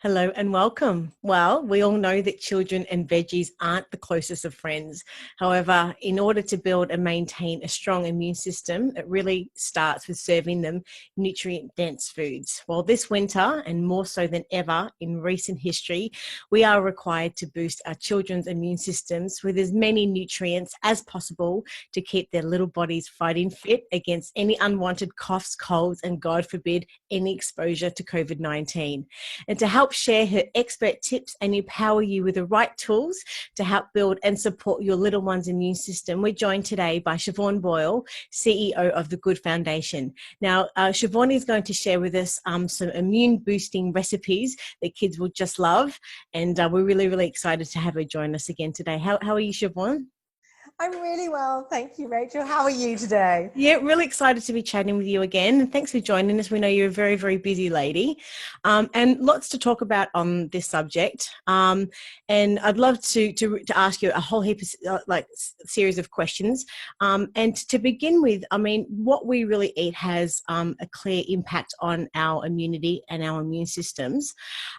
Hello and welcome. Well, we all know that children and veggies aren't the closest of friends. However, in order to build and maintain a strong immune system, it really starts with serving them nutrient-dense foods. Well, this winter, and more so than ever in recent history, we are required to boost our children's immune systems with as many nutrients as possible to keep their little bodies fighting fit against any unwanted coughs, colds, and God forbid, any exposure to COVID-19. And to help share her expert tips and empower you with the right tools to help build and support your little one's immune system, we're joined today by Siobhan Boyle, CEO of the Good Foundation. Now, Siobhan is going to share with us some immune boosting recipes that kids will just love. And we're really, really excited to have her join us again today. How are you, Siobhan? I'm really well, thank you, Rachel. How are you today? Yeah, really excited to be chatting with you again. And thanks for joining us. We know you're a very, very busy lady, and lots to talk about on this subject. And I'd love to ask you a whole heap of series of questions. And to begin with, I mean, what we really eat has a clear impact on our immunity and our immune systems.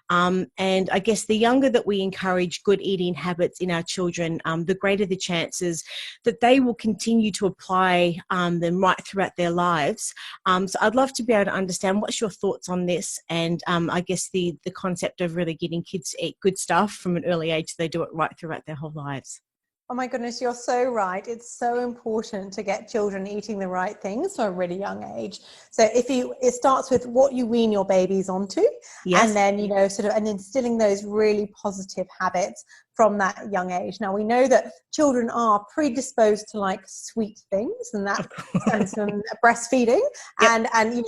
And I guess the younger that we encourage good eating habits in our children, the greater the chances that they will continue to apply them right throughout their lives. So I'd love to be able to understand what's your thoughts on this, and I guess the concept of really getting kids to eat good stuff from an early age so they do it right throughout their whole lives. Oh my goodness, you're so right. It's so important to get children eating the right things from a really young age. So it starts with what you wean your babies onto, Yes. and then, and instilling those really positive habits from that young age. Now, we know that children are predisposed to like sweet things, and that stems from breastfeeding. Yep. And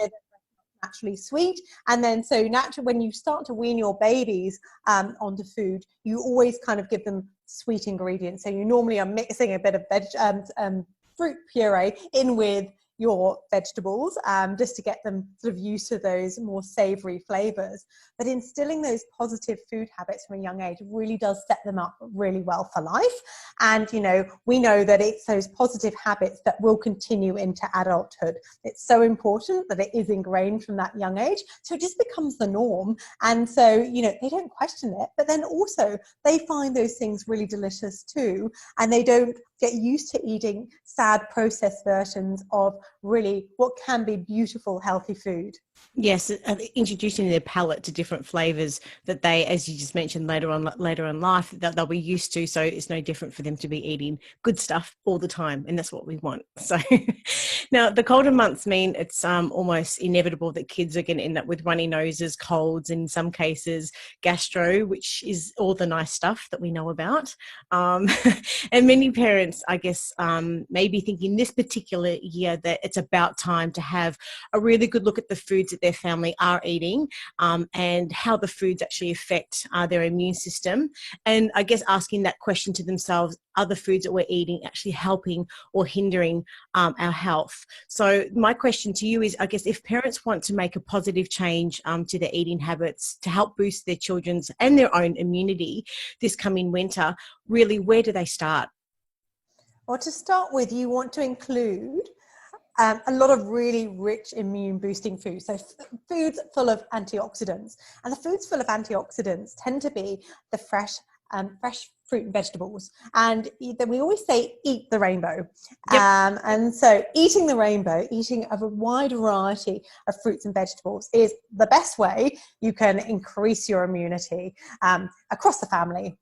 naturally sweet, and then so naturally when you start to wean your babies onto food, you always kind of give them sweet ingredients. So you normally are mixing a bit of fruit puree in with your vegetables, just to get them sort of used to those more savory flavors. But instilling those positive food habits from a young age really does set them up really well for life. And, we know that it's those positive habits that will continue into adulthood. It's so important that it is ingrained from that young age. So it just becomes the norm. And so, they don't question it, but then also they find those things really delicious too. And they don't get used to eating sad processed versions of really what can be beautiful, healthy food. Yes, introducing their palate to different flavors that they, as you just mentioned, later in life, that they'll be used to. So it's no different for them to be eating good stuff all the time, and that's what we want. So now the colder months mean it's almost inevitable that kids are going to end up with runny noses, colds, and in some cases gastro, which is all the nice stuff that we know about. And many parents, I guess, may be thinking this particular year that it's about time to have a really good look at the foods that their family are eating, and how the foods actually affect their immune system. And I guess asking that question to themselves, are the foods that we're eating actually helping or hindering our health? So my question to you is, I guess, if parents want to make a positive change to their eating habits to help boost their children's and their own immunity this coming winter, really, where do they start? Well, to start with, you want to include a lot of really rich immune boosting foods. So foods full of antioxidants. And the foods full of antioxidants tend to be the fresh fruit and vegetables. And then we always say, eat the rainbow. Yep. And so eating the rainbow, eating of a wide variety of fruits and vegetables is the best way you can increase your immunity across the family.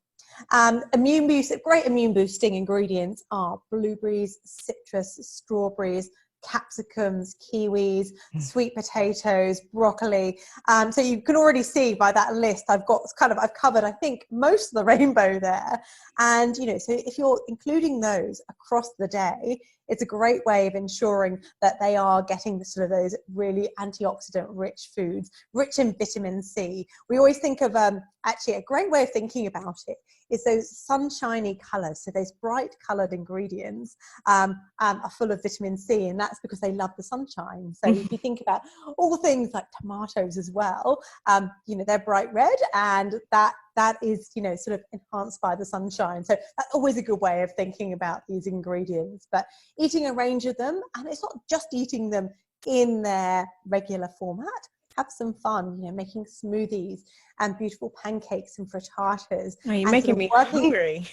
Great immune boosting ingredients are blueberries, citrus, strawberries, capsicums, kiwis, sweet potatoes, broccoli. So you can already see by that list, I've covered, I think, most of the rainbow there. And, so if you're including those across the day, it's a great way of ensuring that they are getting those really antioxidant rich foods, rich in vitamin C. We always think of, actually a great way of thinking about it is those sunshiny colors. So those bright colored ingredients are full of vitamin C, and that's because they love the sunshine. So if you think about all things like tomatoes as well, they're bright red, and that is, sort of enhanced by the sunshine. So that's always a good way of thinking about these ingredients. But eating a range of them, and it's not just eating them in their regular format, have some fun, making smoothies and beautiful pancakes and frittatas. Oh, you're And making sort of me working, hungry.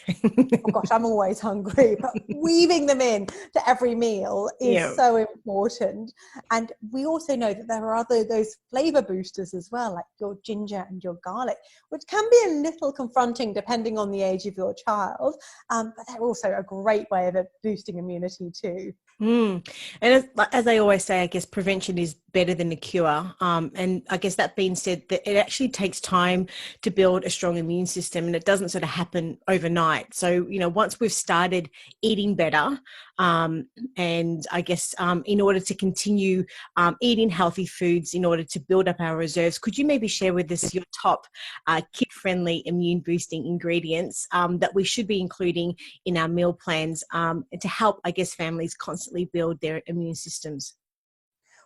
oh gosh, I'm always hungry, but weaving them in to every meal is Yeah. so important. And we also know that there are those flavor boosters as well, like your ginger and your garlic, which can be a little confronting depending on the age of your child, but they're also a great way of boosting immunity too. Mm. And as I always say, I guess prevention is better than a cure. And I guess that being said, that it actually takes time to build a strong immune system, and it doesn't sort of happen overnight. So, once we've started eating better, and I guess in order to continue eating healthy foods, in order to build up our reserves, could you maybe share with us your top kid-friendly immune boosting ingredients that we should be including in our meal plans to help, I guess, families constantly build their immune systems?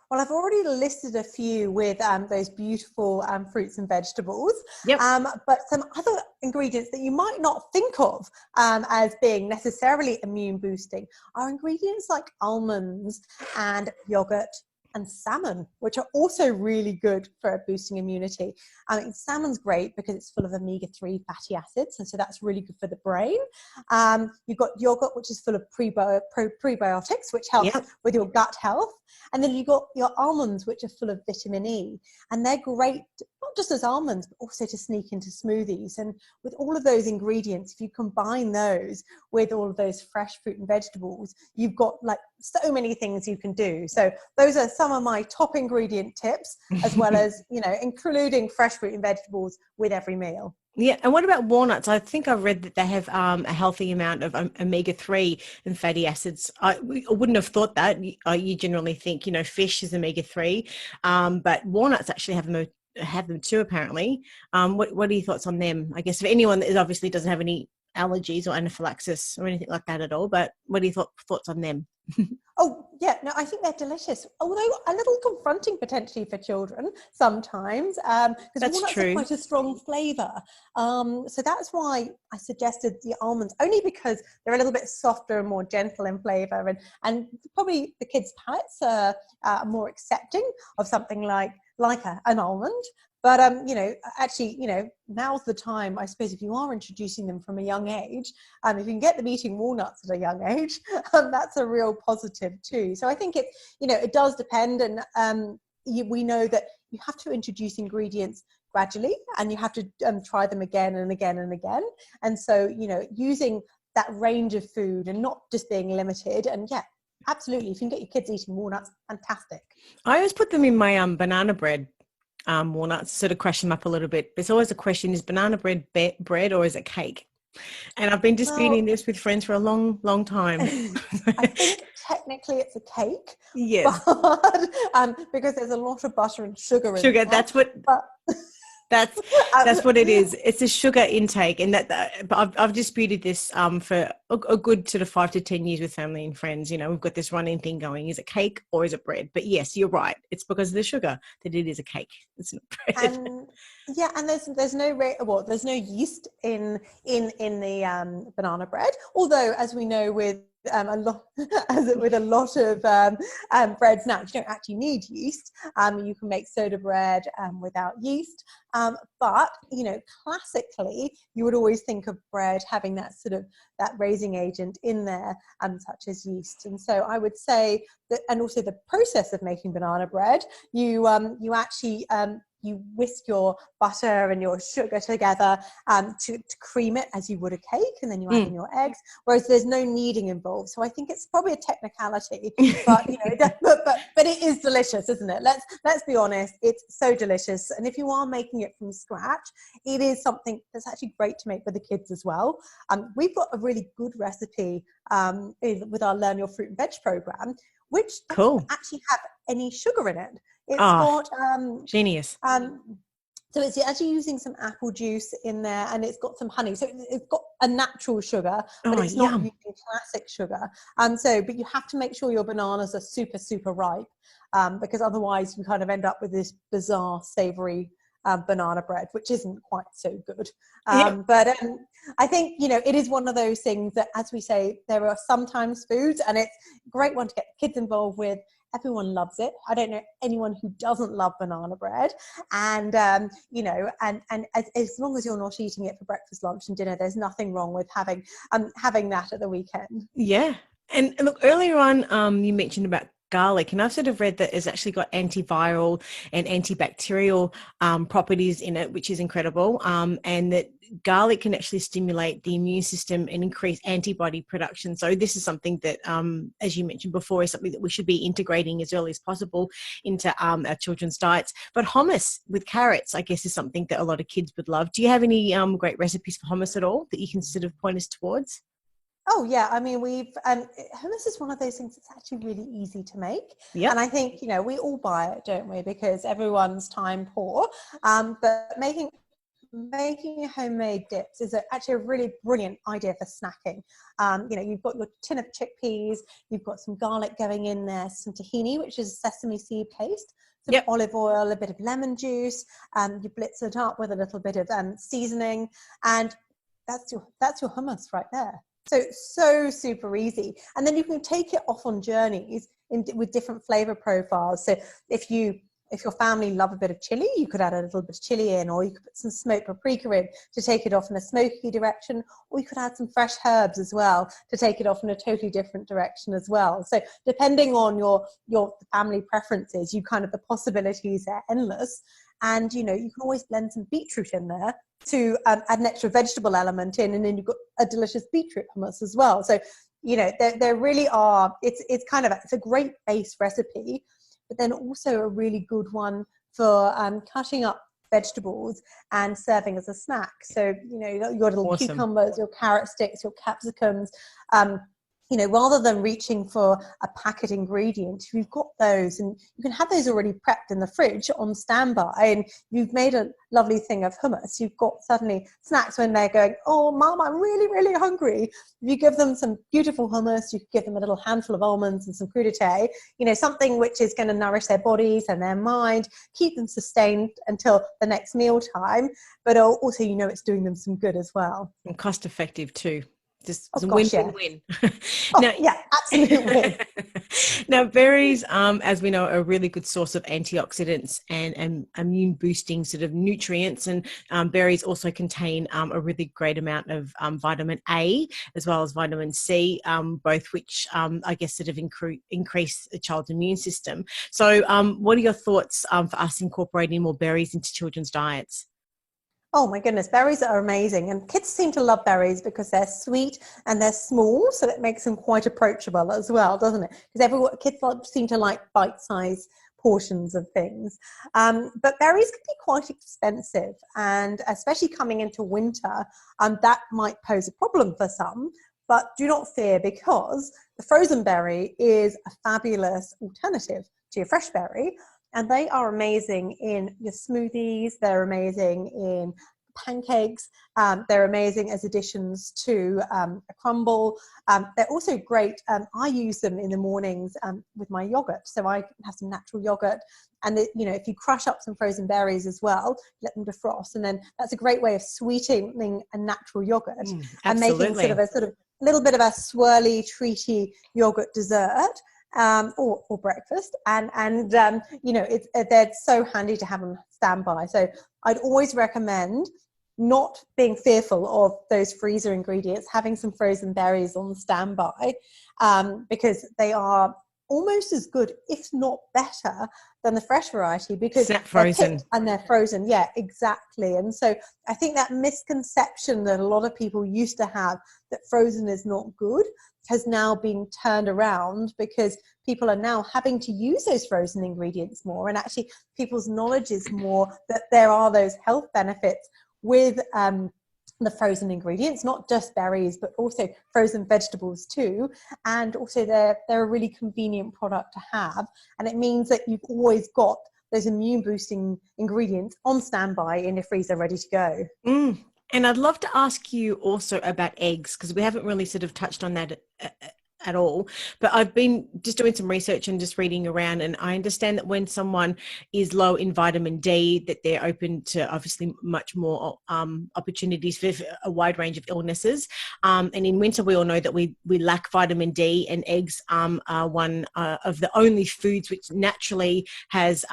Well, I've already listed a few with those beautiful fruits and vegetables, Yep. but some other ingredients that you might not think of as being necessarily immune boosting are ingredients like almonds and yogurt and salmon, which are also really good for boosting immunity. I mean, salmon's great because it's full of omega-3 fatty acids, and so that's really good for the brain. You've got yogurt, which is full of prebiotics, which helps Yep. with your gut health. And then you've got your almonds, which are full of vitamin E, and they're great, not just as almonds, but also to sneak into smoothies. And with all of those ingredients, if you combine those with all of those fresh fruit and vegetables, you've got like so many things you can do. So those are some of my top ingredient tips, as well as, including fresh fruit and vegetables with every meal. Yeah, and what about walnuts? I think I've read that they have a healthy amount of omega-3 and fatty acids. I wouldn't have thought that. You generally think, fish is omega-3, but walnuts actually have them too, apparently. What are your thoughts on them? I guess if anyone that obviously doesn't have any allergies or anaphylaxis or anything like that at all, but what are your thoughts on them? Oh, yeah, no, I think they're delicious, although a little confronting potentially for children sometimes, because That's walnuts have true. quite a strong flavour. So that's why I suggested the almonds, only because they're a little bit softer and more gentle in flavour, and probably the kids' palates are more accepting of something like an almond. But, actually, now's the time, I suppose, if you are introducing them from a young age, if you can get them eating walnuts at a young age, that's a real positive too. So I think it does depend. And we know that you have to introduce ingredients gradually, and you have to try them again and again and again. And so, using that range of food and not just being limited. And yeah, absolutely, if you can get your kids eating walnuts, fantastic. I always put them in my banana bread. Walnuts, sort of crush them up a little bit. There's always a question: is banana bread bread or is it cake? And I've been disputing Well, this with friends for a long, long time. I think technically it's a cake, Yes, but because there's a lot of butter and sugar in sugar. there. That's what. But That's um, that's what it is. It's a sugar intake, and but I've disputed this for a good sort of 5 to 10 years with family and friends. We've got this running thing going: is it cake or is it bread? But yes, you're right. It's because of the sugar that it is a cake. It's not bread. and yeah, and there's no yeast in the banana bread. Although, as we know, with a lot with a lot of breads now, you don't actually need yeast. You can make soda bread without yeast. But classically, you would always think of bread having that sort of that raising agent in there, such as yeast. And so I would say that, and also the process of making banana bread, you actually you whisk your butter and your sugar together to cream it as you would a cake, and then you add in your eggs, whereas there's no kneading involved. So I think it's probably a technicality, but but it is delicious, isn't it? Let's be honest, it's so delicious. And if you are making it from scratch, it is something that's actually great to make for the kids as well. We've got a really good recipe with our Learn Your Fruit and Veg program, which doesn't Cool. actually have any sugar in it. It's Ah, got genius. so it's actually using some apple juice in there, and it's got some honey. So it's got a natural sugar, but Oh, it's not yum. using classic sugar. But you have to make sure your bananas are super, super ripe, because otherwise you kind of end up with this bizarre savoury banana bread, which isn't quite so good. Yep. But I think, it is one of those things that, as we say, there are sometimes foods, and it's a great one to get kids involved with. Everyone loves it. I don't know anyone who doesn't love banana bread. And, you know, and as long as you're not eating it for breakfast, lunch and dinner, there's nothing wrong with having that at the weekend. Yeah. And look, earlier on, you mentioned about garlic, and I've sort of read that it's actually got antiviral and antibacterial properties in it, which is incredible. And that garlic can actually stimulate the immune system and increase antibody production. So this is something that, as you mentioned before, is something that we should be integrating as early as possible into our children's diets. But hummus with carrots, I guess, is something that a lot of kids would love. Do you have any great recipes for hummus at all that you can sort of point us towards? Oh yeah, I mean hummus is one of those things that's actually really easy to make, Yep. and I think we all buy it, don't we? Because everyone's time poor. But making homemade dips is actually a really brilliant idea for snacking. You've got your tin of chickpeas, you've got some garlic going in there, some tahini, which is sesame seed paste, some Yep. olive oil, a bit of lemon juice. You blitz it up with a little bit of seasoning, and that's your hummus right there. So super easy. And then you can take it off on journeys with different flavor profiles. So if your family love a bit of chili, you could add a little bit of chili in, or you could put some smoked paprika in to take it off in a smoky direction, or you could add some fresh herbs as well to take it off in a totally different direction as well. So depending on your family preferences, the possibilities are endless. And you can always blend some beetroot in there to add an extra vegetable element in, and then you've got a delicious beetroot hummus as well. So there really are, it's a great base recipe, but then also a really good one for cutting up vegetables and serving as a snack. So your little Awesome. cucumbers, your carrot sticks, your capsicums, rather than reaching for a packet ingredient, you've got those, and you can have those already prepped in the fridge on standby, and you've made a lovely thing of hummus. You've got suddenly snacks when they're going, oh, Mom, I'm really, really hungry. If you give them some beautiful hummus, you could give them a little handful of almonds and some crudité, something which is going to nourish their bodies and their mind, keep them sustained until the next meal time, but also, it's doing them some good as well. And cost effective too. Just Oh a gosh, yeah. win-win-win. Oh Now, yeah, absolutely. now berries, as we know, are a really good source of antioxidants and immune boosting sort of nutrients. And berries also contain a really great amount of vitamin A as well as vitamin C, both which I guess sort of increase a child's immune system. So what are your thoughts for us incorporating more berries into children's diets? Oh my goodness, berries are amazing, and kids seem to love berries because they're sweet and they're small, so that makes them quite approachable as well, doesn't it? Because kids seem to like bite-sized portions of things. But berries can be quite expensive, and especially coming into winter, that might pose a problem for some. But do not fear, because the frozen berry is a fabulous alternative to your fresh berry. And they are amazing in your smoothies. They're amazing in pancakes. They're amazing as additions to a crumble. They're also great. I use them in the mornings with my yogurt. So I have some natural yogurt. And if you crush up some frozen berries as well, let them defrost. And then that's a great way of sweetening a natural yogurt and making sort of a little bit of a swirly, treaty yogurt dessert. Or breakfast, and they're so handy to have them standby. So I'd always recommend not being fearful of those freezer ingredients, having some frozen berries on standby, because they are almost as good, if not better, than the fresh variety, because Snap frozen. they're picked and they're frozen. Yeah, exactly. And so I think that misconception that a lot of people used to have, that frozen is not good, has now been turned around, because people are now having to use those frozen ingredients more, and actually people's knowledge is more that there are those health benefits with the frozen ingredients, not just berries, but also frozen vegetables too. And also they're a really convenient product to have. And it means that you've always got those immune boosting ingredients on standby in your freezer ready to go. And I'd love to ask you also about eggs, because we haven't really sort of touched on that at all. But I've been just doing some research and just reading around, and I understand that when someone is low in vitamin D, that they're open to obviously much more opportunities for a wide range of illnesses. And in winter, we all know that we lack vitamin D, and eggs are one of the only foods which naturally has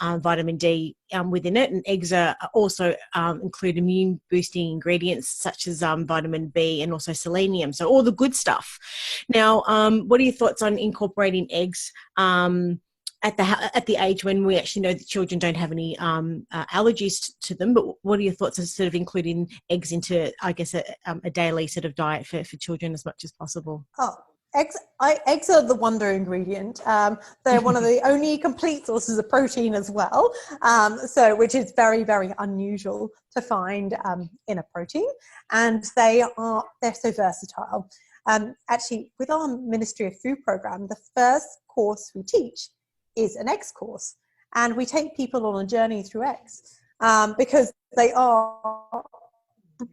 vitamin D within it. And eggs are also include immune boosting ingredients such as vitamin B and also selenium. So all the good stuff. Now, what are your thoughts on incorporating eggs at the age when we actually know that children don't have any allergies to them? But what are your thoughts on sort of including eggs into, I guess, a daily sort of diet for children as much as possible? Oh, eggs are the wonder ingredient. They're one of the only complete sources of protein as well, which is very, very unusual to find in a protein, and they're so versatile. Actually, with our Ministry of Food program, the first course we teach is an eggs course, and we take people on a journey through eggs because they are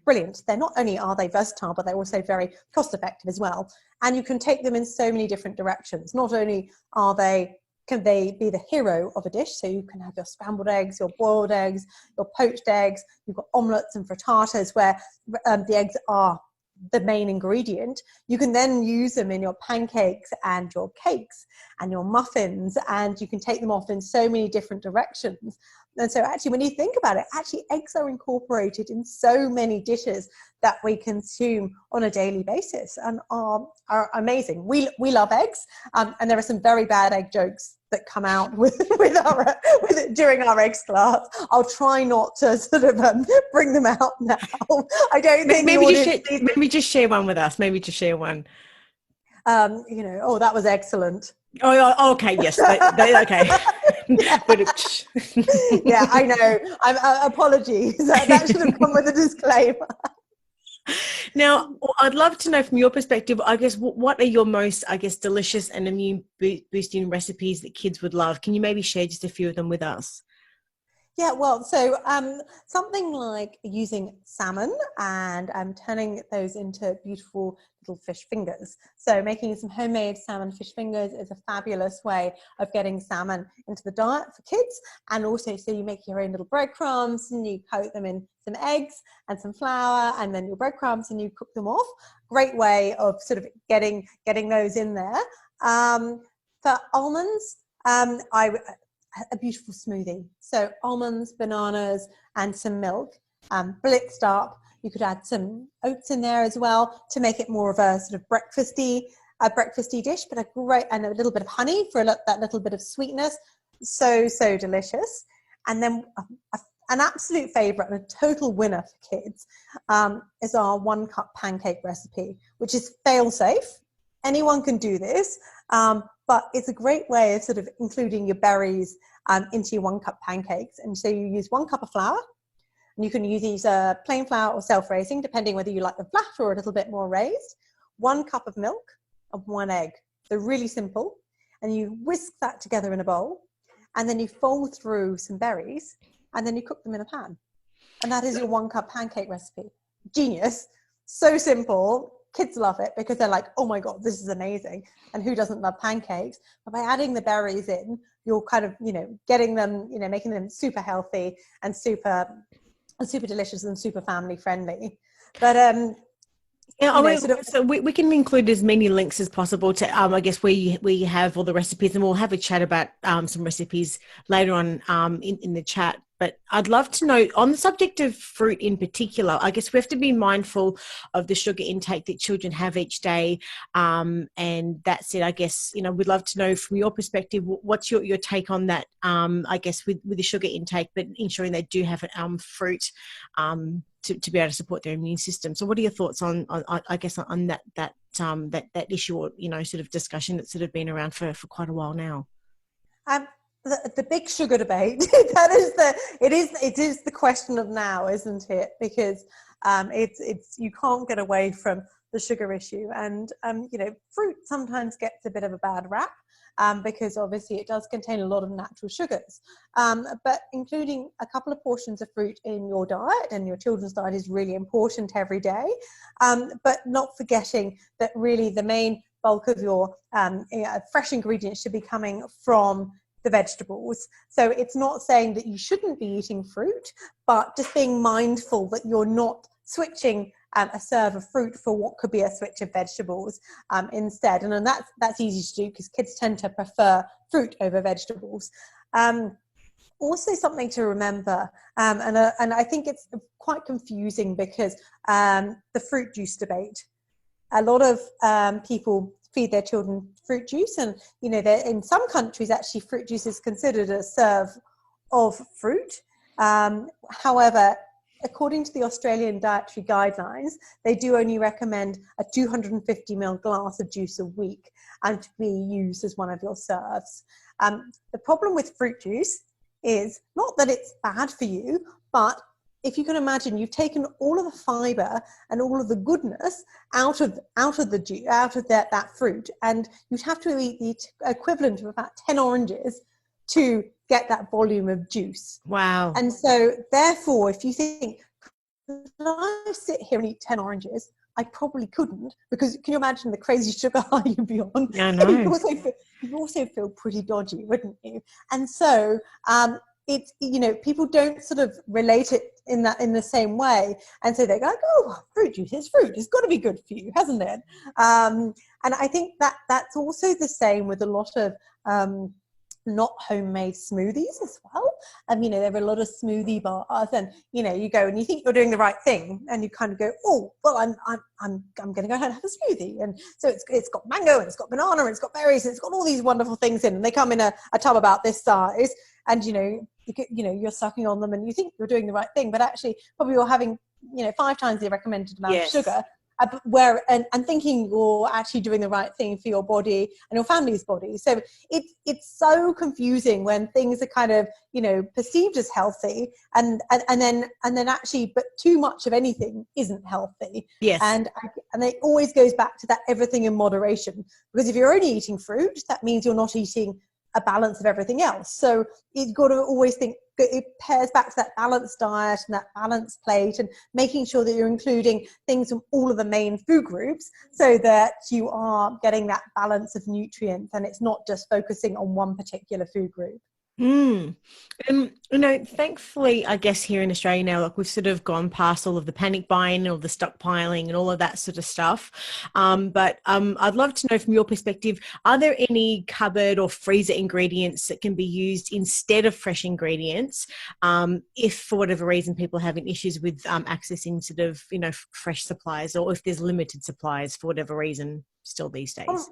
brilliant. They're not only are they versatile, but they're also very cost effective as well. And you can take them in so many different directions. Not only can they be the hero of a dish, so you can have your scrambled eggs, your boiled eggs, your poached eggs, you've got omelettes and frittatas where the eggs are the main ingredient. You can then use them in your pancakes and your cakes and your muffins, and you can take them off in so many different directions. And so actually, when you think about it, actually eggs are incorporated in so many dishes that we consume on a daily basis and are amazing. We love eggs, and there are some very bad egg jokes that come out during our eggs class. I'll try not to sort of bring them out now. I don't think maybe just share one with us. Maybe just share one. Oh, that was excellent. Oh, okay, yes, okay. Yeah, I know. Apologies. That should have come with a disclaimer. Now, I'd love to know from your perspective, I guess, what are your most, I guess, delicious and immune boosting recipes that kids would love? Can you maybe share just a few of them with us? Yeah, well, so something like using salmon and turning those into beautiful little fish fingers. So making some homemade salmon fish fingers is a fabulous way of getting salmon into the diet for kids. And also, so you make your own little breadcrumbs and you coat them in some eggs and some flour and then your breadcrumbs and you cook them off. Great way of sort of getting those in there. For almonds, a beautiful smoothie. So almonds, bananas, and some milk, blitzed up. You could add some oats in there as well to make it more of a sort of breakfasty dish, but and a little bit of honey for that little bit of sweetness. So delicious. And then an absolute favorite and a total winner for kids is our 1 cup pancake recipe, which is fail safe. Anyone can do this. But it's a great way of sort of including your berries into your 1 cup pancakes. And so you use 1 cup of flour, and you can use either plain flour or self-raising, depending whether you like them flat or a little bit more raised. 1 cup of milk and 1 egg. They're really simple. And you whisk that together in a bowl, and then you fold through some berries, and then you cook them in a pan. And that is your 1 cup pancake recipe. Genius. So simple. Kids love it because they're like, oh my God, this is amazing. And who doesn't love pancakes? But by adding the berries in, you're kind of, getting them, making them super healthy and super delicious and super family friendly. But so we can include as many links as possible to, I guess, where you have all the recipes, and we'll have a chat about some recipes later on in the chat. But I'd love to know, on the subject of fruit in particular, I guess we have to be mindful of the sugar intake that children have each day. And that's it, I guess, we'd love to know from your perspective, what's your take on that, I guess, with the sugar intake, but ensuring they do have fruit to be able to support their immune system. So what are your thoughts on I guess, on that issue, or, sort of discussion that's sort of been around for quite a while now? The big sugar debate, it is the question of now, isn't it? Because it's you can't get away from the sugar issue, and fruit sometimes gets a bit of a bad rap because obviously it does contain a lot of natural sugars, but including a couple of portions of fruit in your diet and your children's diet is really important every day, but not forgetting that really the main bulk of your fresh ingredients should be coming from the vegetables. So it's not saying that you shouldn't be eating fruit, but just being mindful that you're not switching a serve of fruit for what could be a switch of vegetables instead. And then that's easy to do because kids tend to prefer fruit over vegetables. Also something to remember, and I think it's quite confusing because the fruit juice debate. A lot of people feed their children fruit juice, and in some countries actually fruit juice is considered a serve of fruit. However, according to the Australian dietary guidelines, they do only recommend a 250 ml glass of juice a week and to be used as one of your serves. The problem with fruit juice is not that it's bad for you, but if you can imagine, you've taken all of the fiber and all of the goodness out of that fruit, and you'd have to eat the equivalent of about 10 oranges to get that volume of juice. Wow. And so therefore, if you think, could I sit here and eat 10 oranges? I probably couldn't, because can you imagine the crazy sugar high you'd be on? I know. You'd also feel pretty dodgy, wouldn't you? And so it's, people don't sort of relate it in the same way, and so they go, oh, fruit juice, it's fruit, it's got to be good for you, hasn't it? And I think that's also the same with a lot of not homemade smoothies as well. There are a lot of smoothie bars, and you go and you think you're doing the right thing, and you kind of go, oh well, I'm going to go ahead and have a smoothie, and so it's got mango and it's got banana and it's got berries and it's got all these wonderful things in, and they come in a tub about this size, and you're sucking on them and you think you're doing the right thing, but actually probably you're having 5 times the recommended amount of sugar. And thinking you're actually doing the right thing for your body and your family's body. So it's so confusing when things are kind of perceived as healthy, and then actually, but too much of anything isn't healthy. Yes. And it always goes back to that everything in moderation, because if you're only eating fruit, that means you're not eating a balance of everything else. So you've got to always think it pairs back to that balanced diet and that balanced plate, and making sure that you're including things from all of the main food groups so that you are getting that balance of nutrients, and it's not just focusing on one particular food group. Thankfully, I guess here in Australia now, like, we've sort of gone past all of the panic buying, all the stockpiling and all of that sort of stuff. But I'd love to know from your perspective, are there any cupboard or freezer ingredients that can be used instead of fresh ingredients, if for whatever reason people are having issues with accessing sort of, fresh supplies, or if there's limited supplies for whatever reason still these days?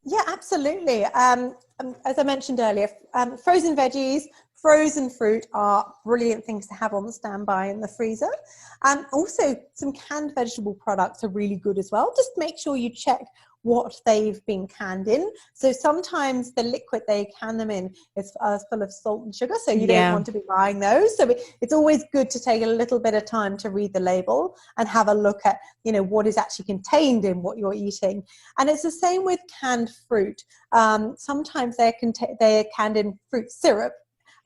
Yeah, absolutely. As I mentioned earlier, frozen veggies, frozen fruit are brilliant things to have on standby in the freezer. Also, some canned vegetable products are really good as well. Just make sure you check what they've been canned in. So sometimes the liquid they can them in is full of salt and sugar, so you don't want to be buying those. So it's always good to take a little bit of time to read the label and have a look at what is actually contained in what you're eating. And it's the same with canned fruit. Sometimes they're canned in fruit syrup,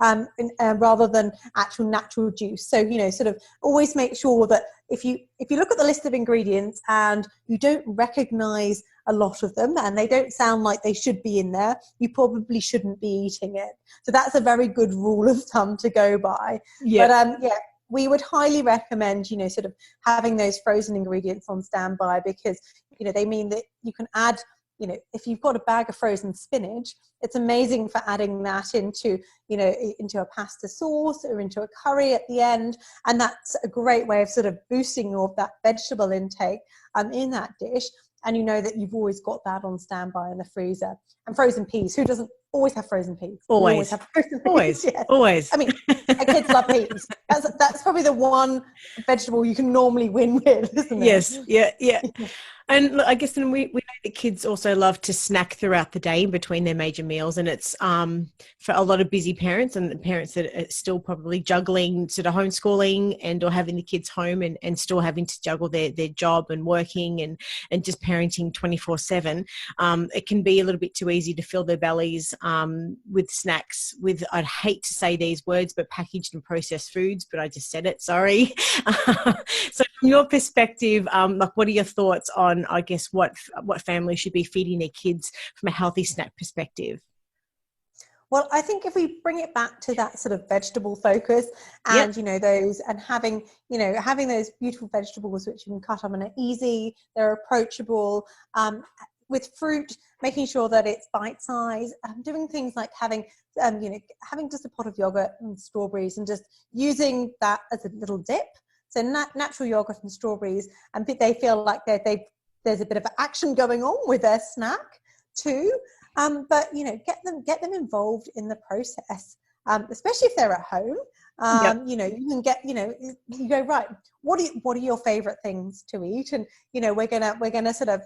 rather than actual natural juice. So sort of always make sure that if you look at the list of ingredients and you don't recognize a lot of them and they don't sound like they should be in there, you probably shouldn't be eating it. So that's a very good rule of thumb to go by. But we would highly recommend sort of having those frozen ingredients on standby, because they mean that you can add, if you've got a bag of frozen spinach, it's amazing for adding that into a pasta sauce or into a curry at the end. And that's a great way of sort of boosting that vegetable intake in that dish. And that you've always got that on standby in the freezer. And frozen peas, who doesn't always have frozen peas? Always have frozen peas. Always. Yes. Always. I mean, our kids love peas. That's probably the one vegetable you can normally win with, isn't it? Yes. Yeah. And look, I guess then we know that kids also love to snack throughout the day in between their major meals, and it's for a lot of busy parents and parents that are still probably juggling sort of homeschooling and or having the kids home and still having to juggle their job and working and just parenting 24/7. It can be a little bit too easy to fill their bellies with snacks with, I'd hate to say these words, but packaged and processed foods, but I just said it, sorry. So from your perspective, like, what are your thoughts on on, I guess, what families should be feeding their kids from a healthy snack perspective? Well, I think if we bring it back to that sort of vegetable focus Yep. and, those and having those beautiful vegetables which you can cut up and are easy, they're approachable, with fruit, making sure that it's bite size, doing things like having just a pot of yogurt and strawberries and just using that as a little dip. So natural yogurt and strawberries, and they feel like there's a bit of action going on with their snack too. But get them involved in the process, especially if they're at home. Yep. You can get, you go, right, what are your favorite things to eat? And, we're gonna sort of,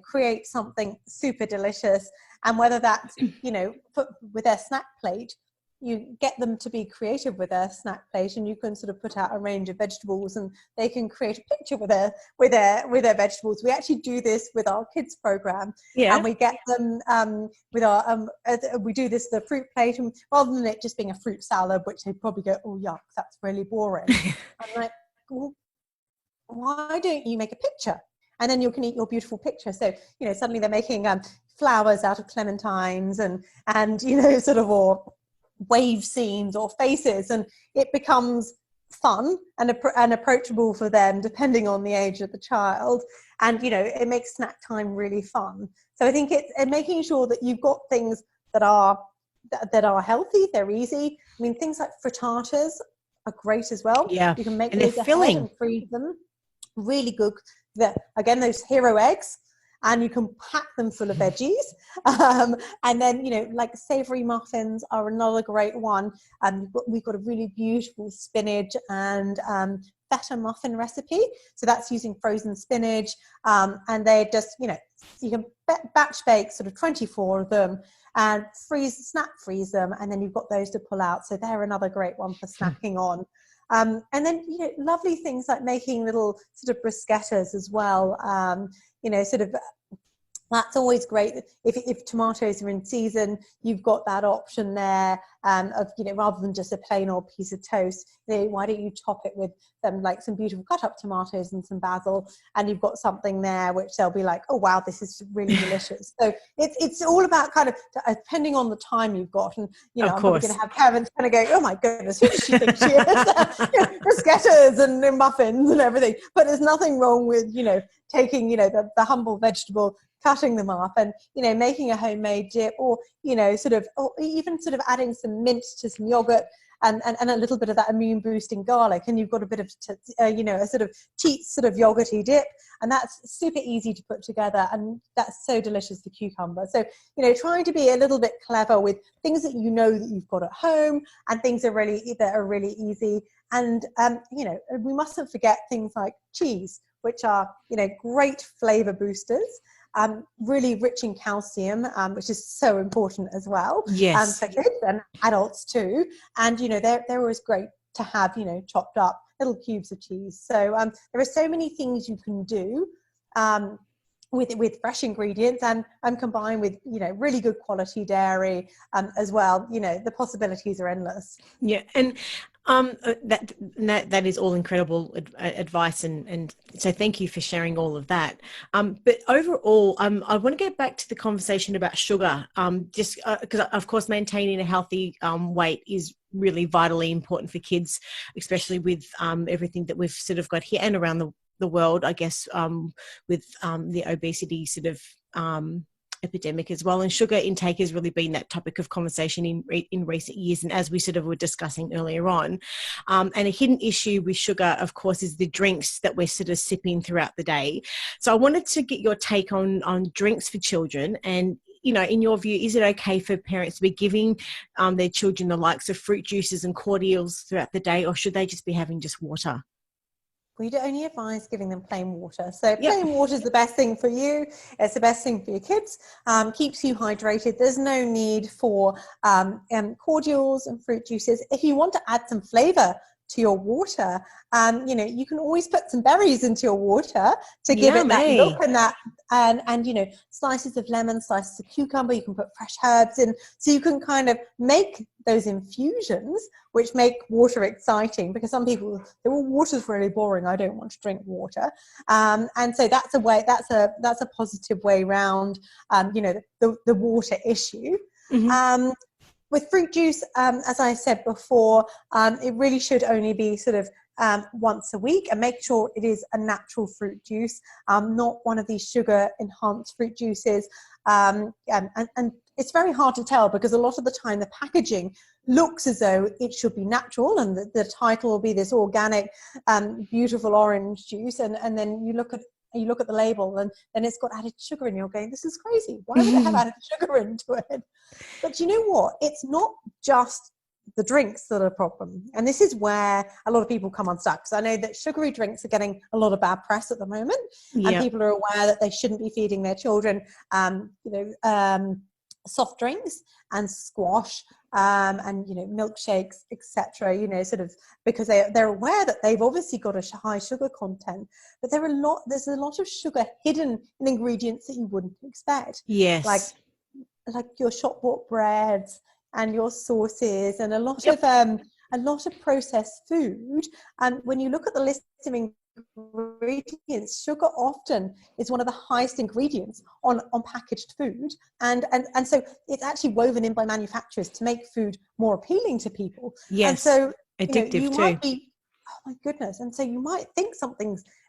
create something super delicious. And whether that's, put with their snack plate, you get them to be creative with their snack plate, and you can sort of put out a range of vegetables and they can create a picture with their vegetables. We actually do this with our kids program. Yeah. And we get them we do this, the fruit plate, and rather than it just being a fruit salad, which they probably go, oh yuck, that's really boring. I'm like, well, why don't you make a picture? And then you can eat your beautiful picture. So, suddenly they're making flowers out of clementines and sort of, or wave scenes or faces, and it becomes fun and approachable for them depending on the age of the child, and it makes snack time really fun. So I think it's making sure that you've got things that are healthy, they're easy. I mean, things like frittatas are great as well. Yeah. You can make And those they're ahead filling. and freeze them. Really good. Again, those hero eggs, and you can pack them full of veggies. And then, like savory muffins are another great one. We've got a really beautiful spinach and feta muffin recipe. So that's using frozen spinach. And they're just, you can batch bake sort of 24 of them and snap freeze them. And then you've got those to pull out. So they're another great one for snacking on. And then, lovely things like making little sort of bruschettas as well. Sort of, that's always great. If tomatoes are in season, you've got that option there of, rather than just a plain old piece of toast, why don't you top it with like some beautiful cut up tomatoes and some basil, and you've got something there which they'll be like, oh wow, this is really delicious. So it's all about kind of depending on the time you've got, and I'm probably going to have parents kind of go, oh my goodness, who does she think she is? Bruschettas and muffins and everything. But there's nothing wrong with taking the humble vegetable, cutting them up, and making a homemade dip, or or even sort of adding some mint to some yogurt and a little bit of that immune boosting garlic, and you've got a bit of a sort of cheat sort of yogurty dip, and that's super easy to put together, and that's so delicious, the cucumber. So trying to be a little bit clever with things that that you've got at home, and things that are really easy. And we mustn't forget things like cheese, which are great flavor boosters. Really rich in calcium, which is so important as well. Yes. For kids and adults too. And they're always great to have chopped up little cubes of cheese. So there are so many things you can do with fresh ingredients, and combined with really good quality dairy as well. The possibilities are endless. Yeah. And that is all incredible advice, and so thank you for sharing all of that. But overall, I want to go back to the conversation about sugar, just because of course maintaining a healthy weight is really vitally important for kids, especially with everything that we've sort of got here and around the world, I guess, with the obesity sort of epidemic as well. And sugar intake has really been that topic of conversation in recent years, and as we sort of were discussing earlier on, and a hidden issue with sugar, of course, is the drinks that we're sort of sipping throughout the day. So I wanted to get your take on drinks for children, and in your view, is it okay for parents to be giving their children the likes of fruit juices and cordials throughout the day, or should they just be having just water? We only advise giving them plain water. So Yep. Plain water is the best thing for you. It's the best thing for your kids. Keeps you hydrated. There's no need for cordials and fruit juices. If you want to add some flavor to your water, you can always put some berries into your water to give it that Yummy. look and that, and slices of lemon, slices of cucumber. You can put fresh herbs in, so you can kind of make those infusions which make water exciting, because some people say, well, water's really boring, I don't want to drink water. And so that's a positive way around the water issue. Mm-hmm. With fruit juice, as I said before, it really should only be sort of once a week, and make sure it is a natural fruit juice, not one of these sugar enhanced fruit juices. And it's very hard to tell, because a lot of the time the packaging looks as though it should be natural, and the title will be this organic, beautiful orange juice, and then you look at the label, and then it's got added sugar, and you're going, this is crazy. Why would it have added sugar into it? But you know what? It's not just the drinks that are a problem. And this is where a lot of people come unstuck. So I know that sugary drinks are getting a lot of bad press at the moment. Yep. And people are aware that they shouldn't be feeding their children, soft drinks and squash, and milkshakes, etc. Sort of, because they're aware that they've obviously got a high sugar content, but there's a lot of sugar hidden in ingredients that you wouldn't expect. Yes. Like your shop bought breads and your sauces, and a lot Yep. of processed food. And when you look at the list of ingredients, sugar often is one of the highest ingredients on packaged food, and so it's actually woven in by manufacturers to make food more appealing to people. Yes. And so addictive you too. might be, oh my goodness, and so you might think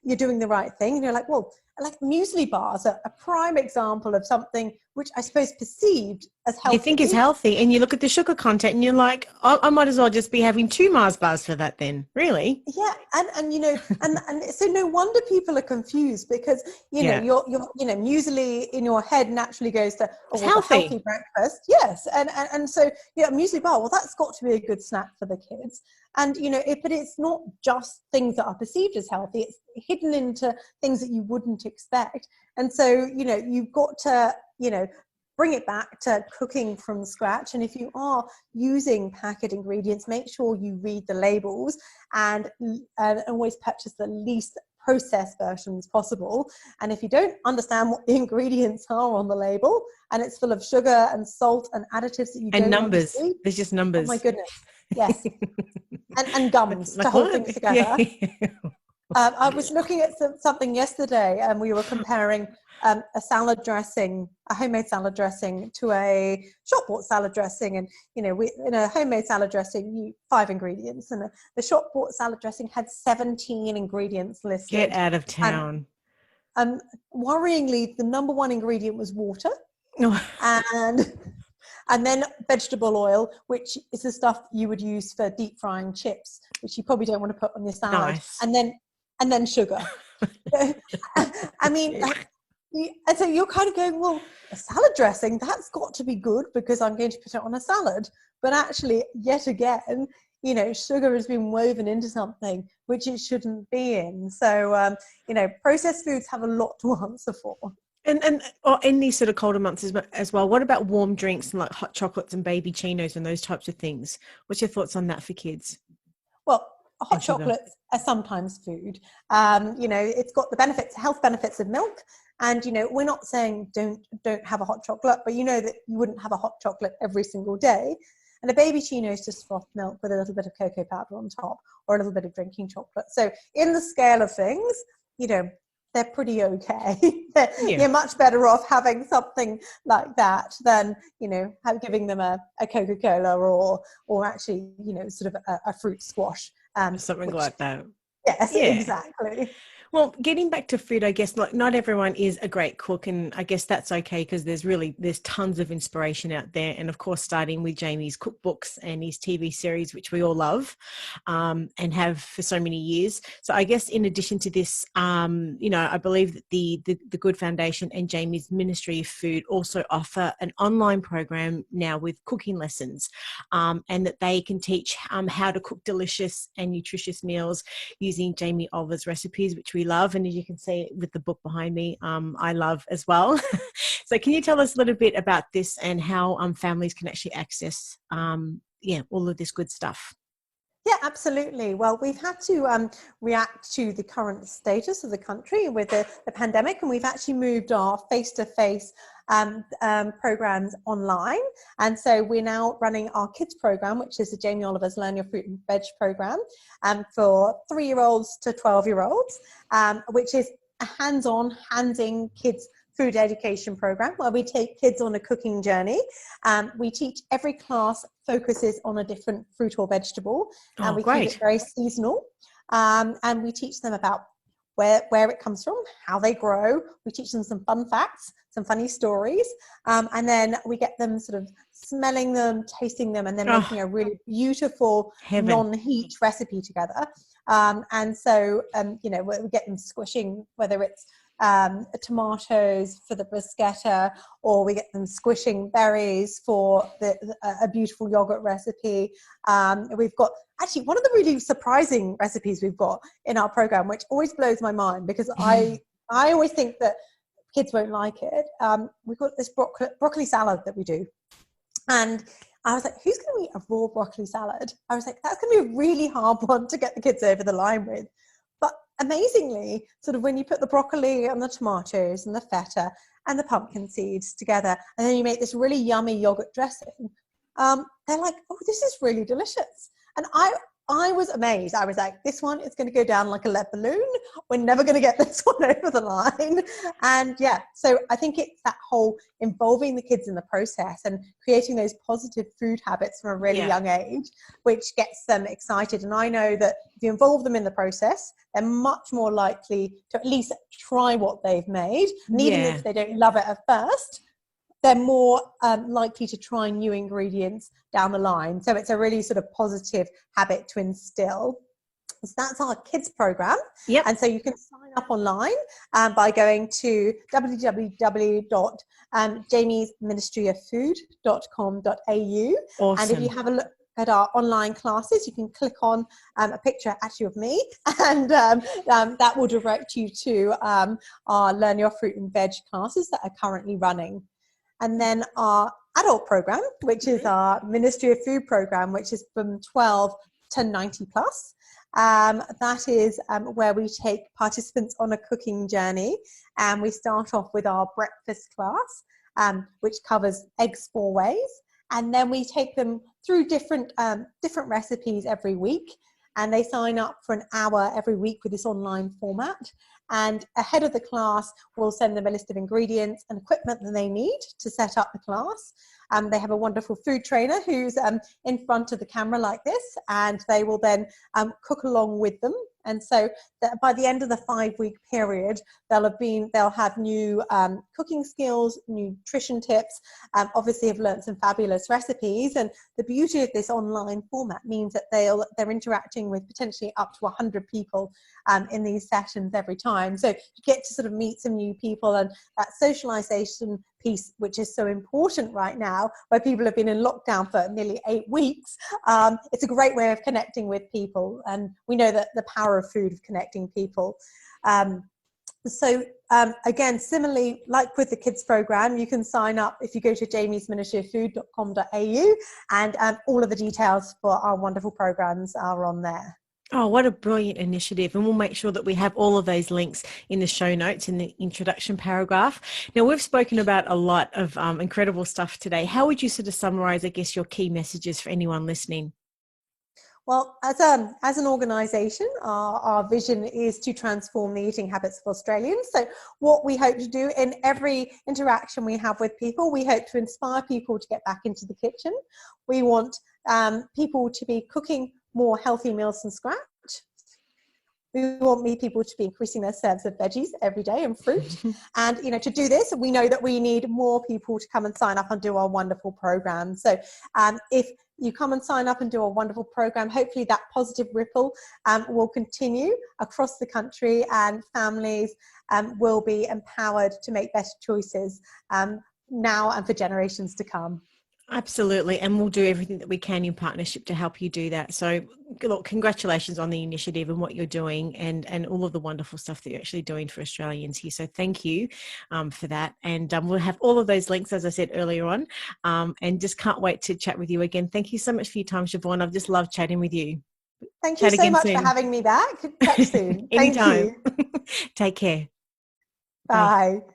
you're doing the right thing, and you're like, well, like muesli bars are a prime example of something which I suppose perceived as healthy. You think is healthy, and you look at the sugar content and you're like, I might as well just be having 2 Mars bars for that then, really. Yeah, and and so no wonder people are confused, because your muesli in your head naturally goes to, oh, well, healthy breakfast. Yes, and so muesli bar, well, that's got to be a good snack for the kids. And but it's not just things that are perceived as healthy, it's hidden into things that you wouldn't expect. And so you've got to bring it back to cooking from scratch. And if you are using packet ingredients, make sure you read the labels, and always purchase the least processed versions possible. And if you don't understand what the ingredients are on the label, and it's full of sugar and salt and additives that you don't numbers, want to see, there's just numbers. Oh my goodness, yes. and gums to hold things together. Yeah. I was looking at something yesterday, and we were comparing a homemade salad dressing, to a shop-bought salad dressing. And in a homemade salad dressing, 5 ingredients, and the shop-bought salad dressing had 17 ingredients listed. Get out of town. And worryingly, the number 1 ingredient was water, and then vegetable oil, which is the stuff you would use for deep frying chips, which you probably don't want to put on your salad. Nice. And then sugar. I mean, and so you're kind of going, well, a salad dressing, that's got to be good because I'm going to put it on a salad. But actually, yet again, sugar has been woven into something which it shouldn't be in. So, processed foods have a lot to answer for. And in these sort of colder months as well, what about warm drinks and like hot chocolates and baby chinos and those types of things? What's your thoughts on that for kids? Well, hot chocolates are sometimes food. It's got the health benefits of milk. And, we're not saying don't have a hot chocolate, but that you wouldn't have a hot chocolate every single day. And a baby chino is just frothed milk with a little bit of cocoa powder on top, or a little bit of drinking chocolate. So in the scale of things, they're pretty okay. You're much better off having something like that than, giving them a Coca-Cola or actually, sort of a fruit squash. Something like that. Yes, yeah. Exactly. Well, getting back to food, I guess not everyone is a great cook, and I guess that's okay because there's tons of inspiration out there. And of course, starting with Jamie's cookbooks and his TV series, which we all love and have for so many years. So I guess in addition to this, I believe that the Good Foundation and Jamie's Ministry of Food also offer an online program now with cooking lessons, and that they can teach how to cook delicious and nutritious meals using Jamie Olver's recipes, which we love, and as you can see with the book behind me, I love as well. So can you tell us a little bit about this and how families can actually access all of this good stuff? Yeah, absolutely. Well, we've had to react to the current status of the country with the pandemic, and we've actually moved our face-to-face programs online. And so we're now running our kids program, which is the Jamie Oliver's Learn Your Fruit and Veg program, for 3-year-olds to 12-year-olds, which is a hands-on, hands-in kids food education program where we take kids on a cooking journey. We teach, every class focuses on a different fruit or vegetable, and Oh, we keep it great. very seasonal. And we teach them about where it comes from, how they grow. We teach them some fun facts, some funny stories, and then we get them sort of smelling them, tasting them, and then making a really beautiful Heaven. non-heat recipe together. And so, we get them squishing, whether it's tomatoes for the bruschetta, or we get them squishing berries for a beautiful yogurt recipe. We've got actually one of the really surprising recipes we've got in our program, which always blows my mind, because I always think that kids won't like it. We've got this broccoli salad that we do, and I was like, who's going to eat a raw broccoli salad? I was like, that's going to be a really hard one to get the kids over the line with. But amazingly, sort of when you put the broccoli and the tomatoes and the feta and the pumpkin seeds together, and then you make this really yummy yogurt dressing, they're like, oh, this is really delicious. And I was amazed. I was like, this one is going to go down like a lead balloon. We're never going to get this one over the line. And yeah, so I think it's that whole involving the kids in the process and creating those positive food habits from a really young age, which gets them excited. And I know that if you involve them in the process, they're much more likely to at least try what they've made. And even if they don't love it at first, they're more likely to try new ingredients down the line. So it's a really sort of positive habit to instill. So that's our kids program. And so you can sign up online by going to www.jamiesministryoffood.com.au. Awesome. And if you have a look at our online classes, you can click on a picture actually of me, and that will direct you to our Learn Your Fruit and Veg classes that are currently running. And then our adult program, which is our Ministry of Food program, which is from 12 to 90 plus. That is where we take participants on a cooking journey. And we start off with our breakfast class, which covers eggs 4 ways. And then we take them through different recipes every week. And they sign up for an hour every week with this online format. And ahead of the class, we'll send them a list of ingredients and equipment that they need to set up the class. They have a wonderful food trainer who's in front of the camera like this, and they will then cook along with them. And so by the end of the 5-week period, they'll have new cooking skills, nutrition tips, obviously have learned some fabulous recipes. And the beauty of this online format means that they're interacting with potentially up to 100 people in these sessions every time. So you get to sort of meet some new people, and that socialization piece, which is so important right now, where people have been in lockdown for nearly 8 weeks. It's a great way of connecting with people, and we know that the power of food of connecting people. Again, similarly, like with the kids program, you can sign up if you go to jamiesministryoffood.com.au, and all of the details for our wonderful programs are on there. Oh, what a brilliant initiative. And we'll make sure that we have all of those links in the show notes in the introduction paragraph. Now, we've spoken about a lot of incredible stuff today. How would you sort of summarize, I guess, your key messages for anyone listening? Well, as an organisation, our vision is to transform the eating habits of Australians. So what we hope to do in every interaction we have with people, we hope to inspire people to get back into the kitchen. We want people to be cooking more healthy meals from scratch. We want people to be increasing their serves of veggies every day and fruit. And, to do this, we know that we need more people to come and sign up and do our wonderful program. So if you come and sign up and do a wonderful program, hopefully that positive ripple will continue across the country, and families will be empowered to make better choices now and for generations to come. Absolutely. And we'll do everything that we can in partnership to help you do that. So look, congratulations on the initiative and what you're doing, and all of the wonderful stuff that you're actually doing for Australians here. So thank you for that. And we'll have all of those links, as I said earlier on, and just can't wait to chat with you again. Thank you so much for your time, Siobhan. I've just loved chatting with you. Thank you Chat so again much for soon. having me back. Chat soon. Thank Anytime. you. Take care. Bye. Bye.